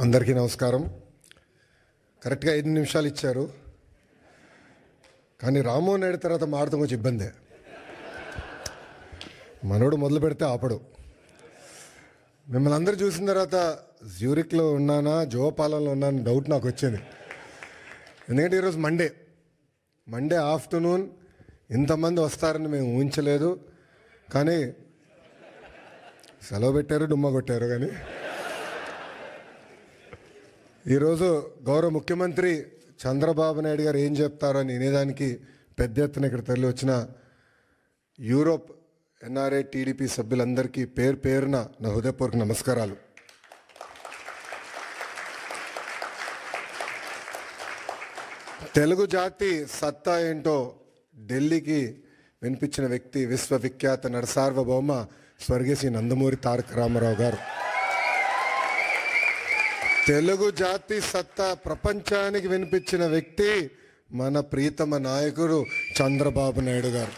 అందరికీ నమస్కారం. కరెక్ట్గా 5 నిమిషాలు ఇచ్చారు, కానీ రామ్మోహన్ నాయుడు తర్వాత మాడతాం కొంచెం ఇబ్బందే. మనోడు మొదలు పెడితే ఆపడు. మిమ్మల్ని అందరూ చూసిన తర్వాత జ్యూరిక్లో ఉన్నానా జోపాలంలో ఉన్నానా డౌట్ నాకు వచ్చింది. ఎందుకంటే ఈరోజు మండే ఆఫ్టర్నూన్ ఇంతమంది వస్తారని మేము ఊహించలేదు. కానీ సెలవు పెట్టారు, డుమ్మ కొట్టారు. కానీ ఈరోజు గౌరవ ముఖ్యమంత్రి చంద్రబాబు నాయుడు గారు ఏం చెప్తారని వినేదానికి పెద్ద ఎత్తున ఇక్కడ తరలి వచ్చిన యూరోప్ ఎన్ఆర్ఐ టీడీపీ సభ్యులందరికీ పేరున నా హృదయపూర్వక నమస్కారాలు. తెలుగు జాతి సత్తా ఏంటో ఢిల్లీకి వినిపించిన వ్యక్తి విశ్వవిఖ్యాత నరసార్వభౌమ స్వర్గీయ శ్రీ నందమూరి తారక రామారావు గారు. తెలుగు జాతి సత్తా ప్రపంచానికి వినిపించిన వ్యక్తి మన ప్రీతమ నాయకుడు చంద్రబాబు నాయుడు గారు.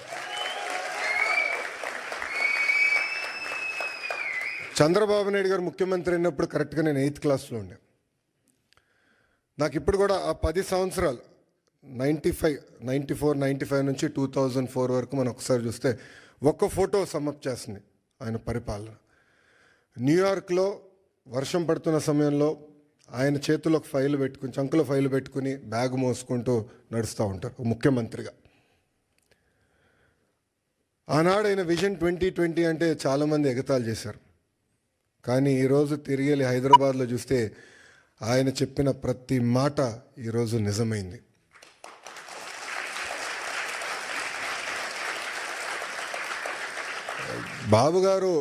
చంద్రబాబు నాయుడు గారు ముఖ్యమంత్రి అయినప్పుడు కరెక్ట్గా నేను 8th క్లాస్లో ఉండే. నాకు ఇప్పుడు కూడా ఆ 10 సంవత్సరాలు 94, 95 నుంచి 2004 వరకు మనం ఒకసారి చూస్తే ఒక్క ఫోటో సమ్మప్ చేస్తుంది ఆయన పరిపాలన. న్యూయార్క్లో వర్షం పడుతున్న సమయంలో ఆయన చేతిలో ఒక ఫైల్ పెట్టుకుని, చంకులో ఫైల్ పెట్టుకుని బ్యాగ్ మోసుకుంటూ నడుస్తూ ఉంటారు ముఖ్యమంత్రిగా. ఆనాడు ఆయన విజన్ 2020 అంటే చాలామంది ఎగతాళి చేశారు. కానీ ఈరోజు తిరిగి వెళ్ళి హైదరాబాద్లో చూస్తే ఆయన చెప్పిన ప్రతి మాట ఈరోజు నిజమైంది. బాబు గారు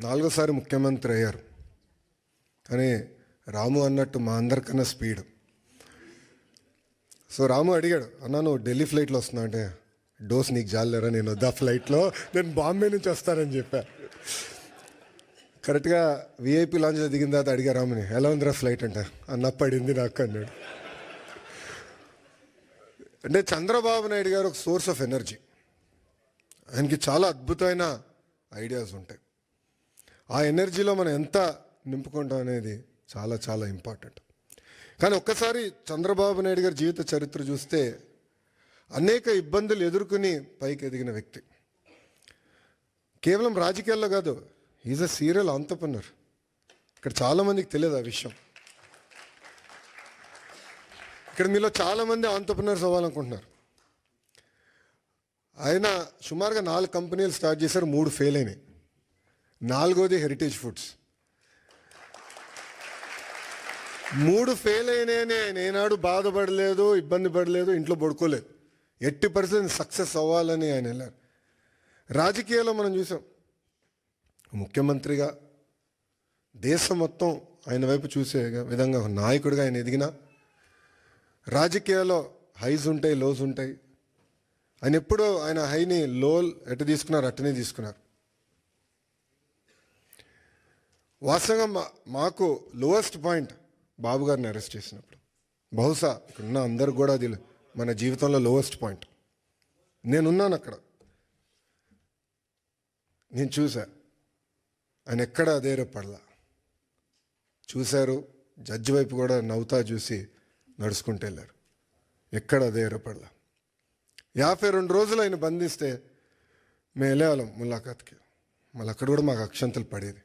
4వ సారి ముఖ్యమంత్రి అయ్యారు. కానీ రాము అన్నట్టు మా అందరికన్నా స్పీడ్. సో రాము అడిగాడు, అన్నా నువ్వు ఢిల్లీ ఫ్లైట్లో వస్తున్నావు అంటే, డోస్ నీకు జాలేరా, నేను వద్దా ఫ్లైట్లో, నేను బాంబే నుంచి వస్తానని చెప్పా. కరెక్ట్గా విఐపి లాంజ్లో దిగిన తర్వాత అడిగా రాముని, ఎలా ఉందిరా ఫ్లైట్ అంటే, అన్న పడింది నాకు అన్నాడు. అంటే చంద్రబాబు నాయుడు గారు ఒక సోర్స్ ఆఫ్ ఎనర్జీ. ఆయనకి చాలా అద్భుతమైన ఐడియాస్ ఉంటాయి. ఆ ఎనర్జీలో మనం ఎంత నింపుకుంటాం అనేది చాలా చాలా ఇంపార్టెంట్. కానీ ఒక్కసారి చంద్రబాబు నాయుడు గారి జీవిత చరిత్ర చూస్తే అనేక ఇబ్బందులు ఎదుర్కొని పైకి ఎదిగిన వ్యక్తి. కేవలం రాజకీయాల్లో కాదు, ఈజ్ అ సీరియల్ ఆంటర్‌ప్రెన్యూర్. ఇక్కడ చాలామందికి తెలియదు ఆ విషయం. ఇక్కడ మీలో చాలామంది ఆంటర్‌ప్రెన్యూర్స్ అవ్వాలనుకుంటున్నారు. ఆయన సుమారుగా 4 కంపెనీలు స్టార్ట్ చేశారు, 3 ఫెయిల్ అయినాయి. 4వది హెరిటేజ్ ఫుడ్స్. 3 ఫెయిల్ అయినాయని ఆయన ఏనాడు బాధపడలేదు, ఇబ్బంది పడలేదు, ఇంట్లో పడుకోలేదు. 80% సక్సెస్ అవ్వాలని ఆయన వెళ్ళారు. రాజకీయాల్లో మనం చూసాం, ముఖ్యమంత్రిగా దేశం మొత్తం ఆయన వైపు చూసే విధంగా నాయకుడిగా ఆయన ఎదిగిన. రాజకీయాల్లో హైస్ ఉంటాయి, లోస్ ఉంటాయి. ఆయన ఎప్పుడూ ఆయన హైని లో ఎటు తీసుకున్నారు అట్టనే తీసుకున్నారు. వాస్తవంగా మాకు లోయెస్ట్ పాయింట్ బాబు గారిని అరెస్ట్ చేసినప్పుడు, బహుశా ఇక్కడున్న అందరికి కూడా అది మన జీవితంలో లోయెస్ట్ పాయింట్. నేనున్నాను అక్కడ, నేను చూసా ఆయన ఎక్కడ అధైర్యపడలా. చూశారు, జడ్జి వైపు కూడా నవ్వుతా చూసి నడుచుకుంటూ వెళ్ళారు. ఎక్కడ అధైర్యపడలా. 52 రోజులు ఆయన బంధిస్తే మేము వెళ్ళేవాళ్ళం ములాఖాత్కి. మళ్ళీ అక్కడ కూడా మాకు అక్షంతలు పడేది.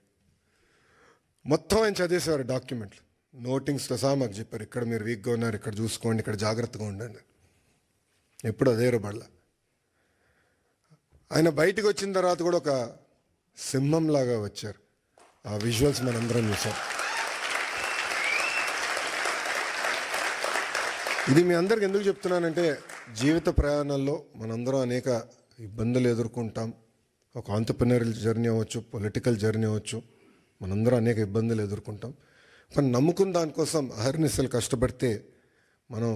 మొత్తం ఆయన చదివేసేవారు డాక్యుమెంట్లు, నోటింగ్స్తో సహా మాకు చెప్పారు, ఇక్కడ మీరు వీక్గా ఉన్నారు, ఇక్కడ చూసుకోండి, ఇక్కడ జాగ్రత్తగా ఉండండి. ఎప్పుడు అధైర్యపడలా. ఆయన బయటికి వచ్చిన తర్వాత కూడా ఒక సింహంలాగా వచ్చారు. ఆ విజువల్స్ మనందరం చూసాం. ఇది మీ అందరికి ఎందుకు చెప్తున్నానంటే, జీవిత ప్రయాణంలో మనందరం అనేక ఇబ్బందులు ఎదుర్కొంటాం. ఒక ఆంటర్‌ప్రెన్యూరల్ జర్నీ అవ్వచ్చు, పొలిటికల్ జర్నీ అవ్వచ్చు, మనందరం అనేక ఇబ్బందులు ఎదుర్కొంటాం. కానీ నమ్ముకున్న దానికోసం అహర్నిశలు కష్టపడితే మనం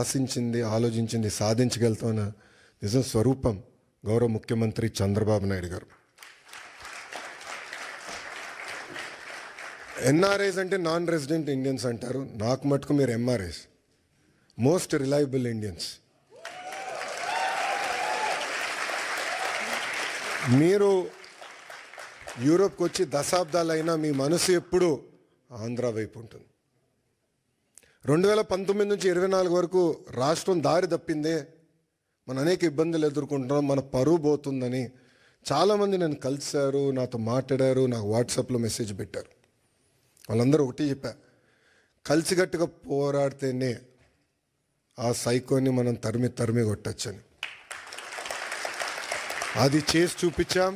ఆశించింది, ఆలోచించింది సాధించగలుగుతామన్న నిజం స్వరూపం గౌరవ ముఖ్యమంత్రి చంద్రబాబు నాయుడు గారు. ఎన్ఆర్ఐస్ అంటే నాన్ రెసిడెంట్ ఇండియన్స్ అంటారు. నాకు మటుకు మీరు ఎంఆర్ఐస్, మోస్ట్ రిలయబుల్ ఇండియన్స్. మీరు యూరోప్కి వచ్చి దశాబ్దాలైనా మీ మనసు ఎప్పుడు ఆంధ్ర వైపు ఉంటుంది. 2019 నుంచి 24 వరకు రాష్ట్రం దారి తప్పిందే, మనం అనేక ఇబ్బందులు ఎదుర్కొంటున్నాం, మన పరువు పోతుందని చాలామంది నన్ను కలిశారు, నాతో మాట్లాడారు, నాకు వాట్సాప్లో మెసేజ్ పెట్టారు. వాళ్ళందరూ ఒకటి చెప్పా, కలిసికట్టుగా పోరాడితేనే ఆ సైకోని మనం తరిమి కొట్టచ్చని. అది చేసి చూపించాం,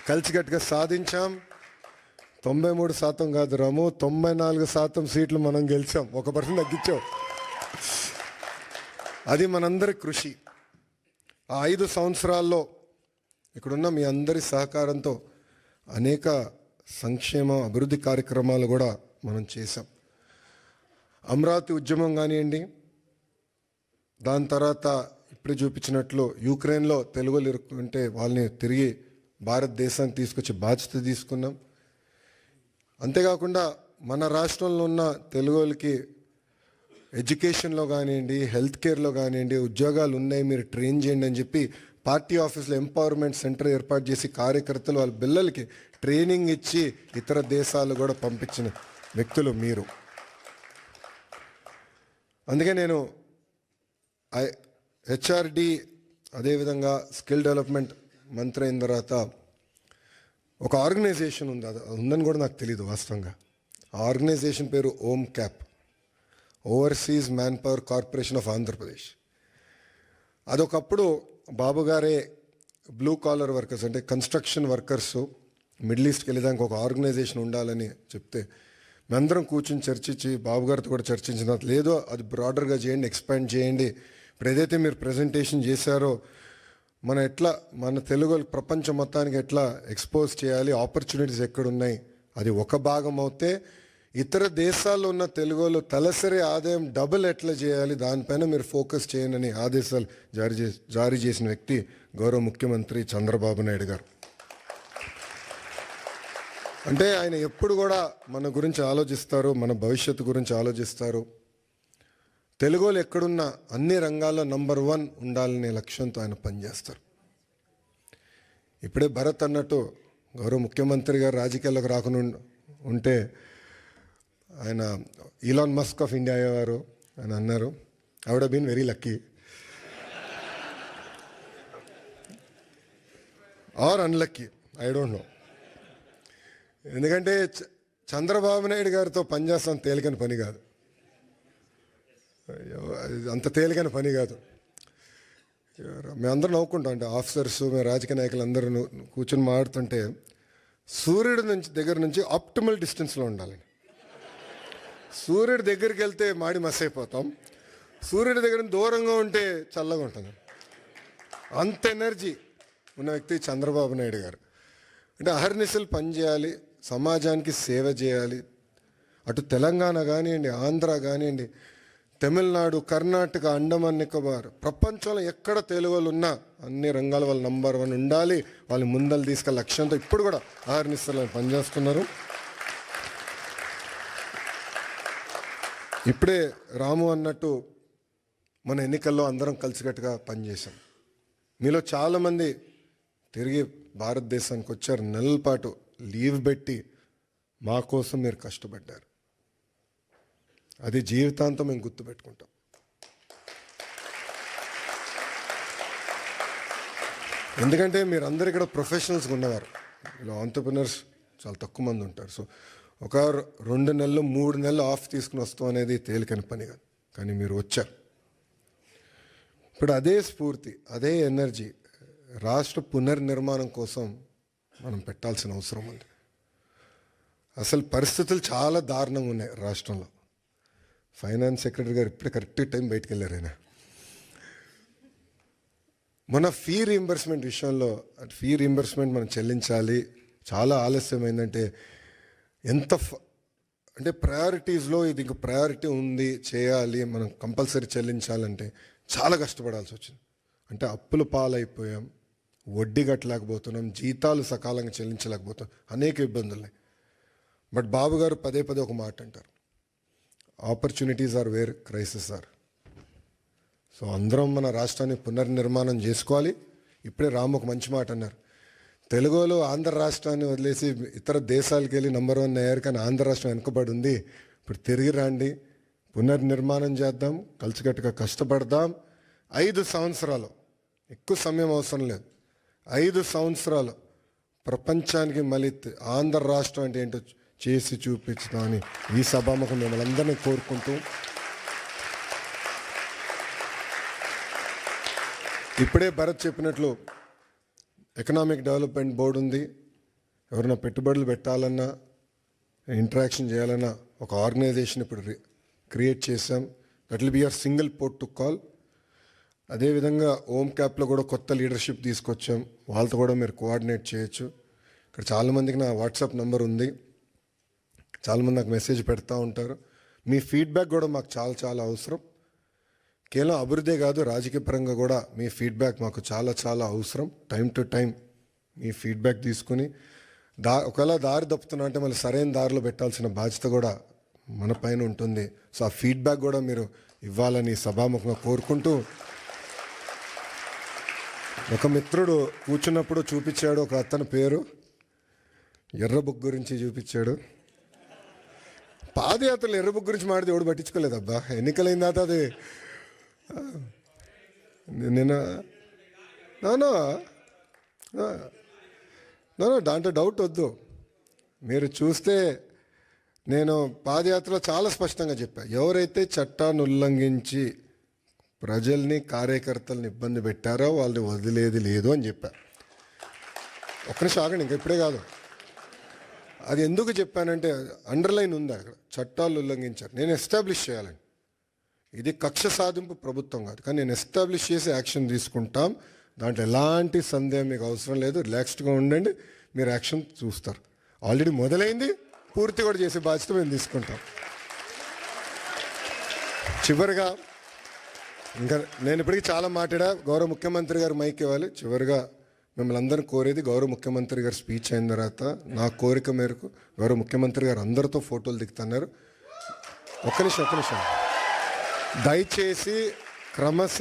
కలిసికట్టుగా సాధించాం. 93% కాదు రాము, 94% సీట్లు మనం గెలిచాం, 1% తగ్గించాం. అది మనందరి కృషి. ఆ 5 సంవత్సరాల్లో ఇక్కడున్న మీ అందరి సహకారంతో అనేక సంక్షేమ అభివృద్ధి కార్యక్రమాలు కూడా మనం చేశాం. అమరావతి ఉద్యమం కానివ్వండి, దాని తర్వాత ఇప్పుడు చూపించినట్లు యుక్రెయిన్లో తెలుగులు ఇరుక్కుంటే వాళ్ళని తిరిగి భారతదేశానికి తీసుకొచ్చి బాధ్యత తీసుకున్నాం. అంతేకాకుండా మన రాష్ట్రంలో ఉన్న తెలుగులకి ఎడ్యుకేషన్లో కానివ్వండి, హెల్త్ కేర్లో కానివ్వండి ఉద్యోగాలు ఉన్నాయి, మీరు ట్రైన్ చేయండి అని చెప్పి పార్టీ ఆఫీస్లో ఎంపవర్మెంట్ సెంటర్ ఏర్పాటు చేసి కార్యకర్తలు వాళ్ళ పిల్లలకి ట్రైనింగ్ ఇచ్చి ఇతర దేశాలు కూడా పంపించిన వ్యక్తులు మీరు. అందుకే నేను హెచ్ఆర్డి అదేవిధంగా స్కిల్ డెవలప్మెంట్ మంత్రి అయిన తర్వాత ఒక ఆర్గనైజేషన్ ఉంది, అది ఉందని కూడా నాకు తెలియదు వాస్తవంగా. ఆ ఆర్గనైజేషన్ పేరు ohm cap, overseas man power corporation of Andhra Pradesh. అదొకప్పుడు బాబు గారే బ్లూ కాలర్ వర్కర్స్ అంటే కన్స్ట్రక్షన్ వర్కర్స్ మిడిల్ ఈస్ట్కి వెళ్ళేదానికి ఒక ఆర్గనైజేషన్ ఉండాలని చెప్తే మేమందరం కూర్చొని చర్చించి బాబు గారితో కూడా చర్చించిన, లేదో అది బ్రాడర్గా చేయండి, ఎక్స్పాండ్ చేయండి. ఇప్పుడు ఏదైతే మీరు ప్రజెంటేషన్ చేశారో మన తెలుగు ప్రపంచం మొత్తానికి ఎట్లా ఎక్స్పోజ్ చేయాలి, ఆపర్చునిటీస్ ఎక్కడున్నాయి, అది ఒక భాగం అవుతే ఇతర దేశాల్లో ఉన్న తెలుగులో తలసరి ఆదాయం డబుల్ ఎట్లా చేయాలి, దానిపైన మీరు ఫోకస్ చేయనని ఆదేశాలు జారీ చేసిన వ్యక్తి గౌరవ ముఖ్యమంత్రి చంద్రబాబు నాయుడు గారు. అంటే ఆయన ఎప్పుడు కూడా మన గురించి ఆలోచిస్తారు, మన భవిష్యత్తు గురించి ఆలోచిస్తారు. తెలుగులో ఎక్కడున్నా అన్ని రంగాల్లో నంబర్ 1 ఉండాలనే లక్ష్యంతో ఆయన పనిచేస్తారు. ఇప్పుడే భరత్ అన్నట్టు గౌరవ ముఖ్యమంత్రి గారు రాజకీయాల్లోకి రాకుండా ఉంటే ఆయన ఈలాన్ మస్క్ ఆఫ్ ఇండియా అయ్యేవారు అని అన్నారు. I would have been very lucky or unlucky, I don't know. ఎందుకంటే చంద్రబాబు నాయుడు గారితో పనిచేస్తాం తేలికని పని కాదు, అంత తేలికైన పని కాదు. మేమందరం నవ్వుకుంటాం, అంటే ఆఫీసర్స్ మేము రాజకీయ నాయకులు అందరూ కూర్చొని మాట్లాడుతుంటే సూర్యుడి దగ్గర నుంచి ఆప్టిమల్ డిస్టెన్స్లో ఉండాలి. సూర్యుడి దగ్గరికి వెళ్తే మాడి మస్ అయిపోతాం, సూర్యుడి దగ్గర దూరంగా ఉంటే చల్లగా ఉంటుంది. అంత ఎనర్జీ ఉన్న వ్యక్తి చంద్రబాబు నాయుడు గారు. అంటే అహర్నిశలు పనిచేయాలి, సమాజానికి సేవ చేయాలి. అటు తెలంగాణ కానివ్వండి, ఆంధ్ర కానివ్వండి, తమిళనాడు, కర్ణాటక, అండమాన్ నికోబార్, ప్రపంచంలో ఎక్కడ తెలుగు వాళ్ళు ఉన్నా అన్ని రంగాల వాళ్ళు నంబర్ 1 ఉండాలి, వాళ్ళు ముందలు తీసుకెళ్ళే లక్ష్యంతో ఇప్పుడు కూడా అహర్నిశలు పనిచేస్తున్నారు. ఇప్పుడే రాము అన్నట్టు మన ఎన్నికల్లో అందరం కలిసికట్టుగా పనిచేశాం. మీలో చాలామంది తిరిగి భారతదేశానికి వచ్చారు, నెలల పాటు లీవ్ పెట్టి మా కోసం మీరు కష్టపడ్డారు. అది జీవితాంతం మేము గుర్తుపెట్టుకుంటాం. ఎందుకంటే మీరు అందరు ఇక్కడ ప్రొఫెషనల్స్గా ఉన్నవారు, ఇలా ఆంటర్ప్రినర్స్ చాలా తక్కువ మంది ఉంటారు. సో ఒక 2 నెలలు 3 నెలలు ఆఫ్ తీసుకుని వస్తాం అనేది తేలికని పని కాదు, కానీ మీరు వచ్చారు. ఇప్పుడు అదే స్ఫూర్తి, అదే ఎనర్జీ రాష్ట్ర పునర్నిర్మాణం కోసం మనం పెట్టాల్సిన అవసరం ఉంది. అసలు పరిస్థితులు చాలా దారుణంగా ఉన్నాయి రాష్ట్రంలో. ఫైనాన్స్ సెక్రటరీ గారు ఇప్పుడే కరెక్ట్ టైం బయటకు వెళ్ళారు. ఆయన మన ఫీ రీయింబర్స్మెంట్ విషయంలో, ఫీ రీయింబర్స్మెంట్ మనం చెల్లించాలి, చాలా ఆలస్యమైందంటే అంటే ప్రయారిటీస్లో ఇది ఇంక ప్రయారిటీ ఉంది, చేయాలి, మనం కంపల్సరీ చెల్లించాలంటే చాలా కష్టపడాల్సి వచ్చింది. అంటే అప్పుల పాలైపోయాం, వడ్డీ కట్టలేకపోతున్నాం, జీతాలు సకాలంగా చెల్లించలేకపోతున్నాం, అనేక ఇబ్బందులు ఉన్నాయి. బట్ బాబు గారు పదే ఒక మాట అంటారు, opportunities are where crisis are. So అందరం మన రాష్ట్రాన్ని పునర్నిర్మాణం చేసుకోవాలి. ఇప్పుడే రాము ఒక మంచి మాట అన్నారు, తెలుగులో ఆంధ్ర రాష్ట్రాన్ని వదిలేసి ఇతర దేశాలకు వెళ్ళి నంబర్ 1 అయ్యారు, కానీ ఆంధ్ర రాష్ట్రం వెనుకబడి ఉంది. ఇప్పుడు తిరిగి రండి, పునర్నిర్మాణం చేద్దాం, కలిసికట్టుగా కష్టపడదాం. 5 సంవత్సరాలు, ఎక్కువ సమయం అవసరం లేదు, 5 సంవత్సరాలు ప్రపంచానికి మళ్ళీ ఆంధ్ర రాష్ట్రం అంటే ఏంటో చేసి చూపించుదామని ఈ సభాముఖం మిమ్మల్ని అందరినీ కోరుకుంటూ, ఇప్పుడే భరత్ చెప్పినట్లు ఎకనామిక్ డెవలప్మెంట్ బోర్డు ఉంది. ఎవరైనా పెట్టుబడులు పెట్టాలన్నా, ఇంటరాక్షన్ చేయాలన్నా ఒక ఆర్గనైజేషన్ ఇప్పుడు క్రియేట్ చేశాం. That will be your single port to call. అదేవిధంగా ఓమ్ క్యాప్లో కూడా కొత్త లీడర్షిప్ తీసుకొచ్చాం, వాళ్ళతో కూడా మీరు కోఆర్డినేట్ చేయొచ్చు. ఇక్కడ చాలామందికి నా వాట్సాప్ నెంబర్ ఉంది, చాలామంది నాకు మెసేజ్ పెడతా ఉంటారు. మీ ఫీడ్బ్యాక్ కూడా మాకు చాలా చాలా అవసరం. కేవలం అభివృద్ధే కాదు, రాజకీయ పరంగా కూడా మీ ఫీడ్బ్యాక్ మాకు చాలా చాలా అవసరం. Time to time me feedback తీసుకుని ఒకవేళ దారి తప్పుతున్నా అంటే మళ్ళీ సరైన దారిలో పెట్టాల్సిన బాధ్యత కూడా మన పైన ఉంటుంది. సో ఆ ఫీడ్బ్యాక్ కూడా మీరు ఇవ్వాలని సభాముఖంగా కోరుకుంటూ, ఒక మిత్రుడు కూర్చున్నప్పుడు చూపించాడు, ఒక అతని పేరు ఎర్ర బుక్ గురించి చూపించాడు. పాదయాత్రలు ఎర్ర బుక్ గురించి మాడితే ఎవడు పట్టించుకోలేదబ్బా. ఎన్నికలైన తర్వాత అది నేను దాంట్లో డౌట్ వద్దు. మీరు చూస్తే నేను పాదయాత్రలో చాలా స్పష్టంగా చెప్పా, ఎవరైతే చట్టాన్ని ఉల్లంఘించి ప్రజల్ని, కార్యకర్తల్ని ఇబ్బంది పెట్టారో వాళ్ళని వదిలేది లేదు అని చెప్పా. ఒక్క నిమిషం ఆగండి, ఇంకా ఇప్పుడే కాదు. అది ఎందుకు చెప్పానంటే అండర్లైన్ ఉంది అక్కడ, చట్టాలు ఉల్లంఘించారు. నేను ఎస్టాబ్లిష్ చేయాలని. ఇది కక్ష సాధింపు ప్రభుత్వం కాదు, కానీ నేను ఎస్టాబ్లిష్ చేసి యాక్షన్ తీసుకుంటాం. దాంట్లో ఎలాంటి సందేహం మీకు అవసరం లేదు. రిలాక్స్డ్గా ఉండండి, మీరు యాక్షన్ చూస్తారు. ఆల్రెడీ మొదలైంది, పూర్తి కూడా చేసే బాధ్యత మేము తీసుకుంటాం. చివరిగా ఇంకా నేను ఇప్పటికీ చాలా మాట్లాడా, గౌరవ ముఖ్యమంత్రి గారు మైక్ ఇవ్వాలి. చివరిగా మిమ్మల్ని అందరిని కోరేది, గౌరవ ముఖ్యమంత్రి గారు స్పీచ్ అయిన తర్వాత నా కోరిక మేరకు గౌరవ ముఖ్యమంత్రి గారు అందరితో ఫోటోలు దిగుతున్నారు. ఒక్క నిమిషం దయచేసి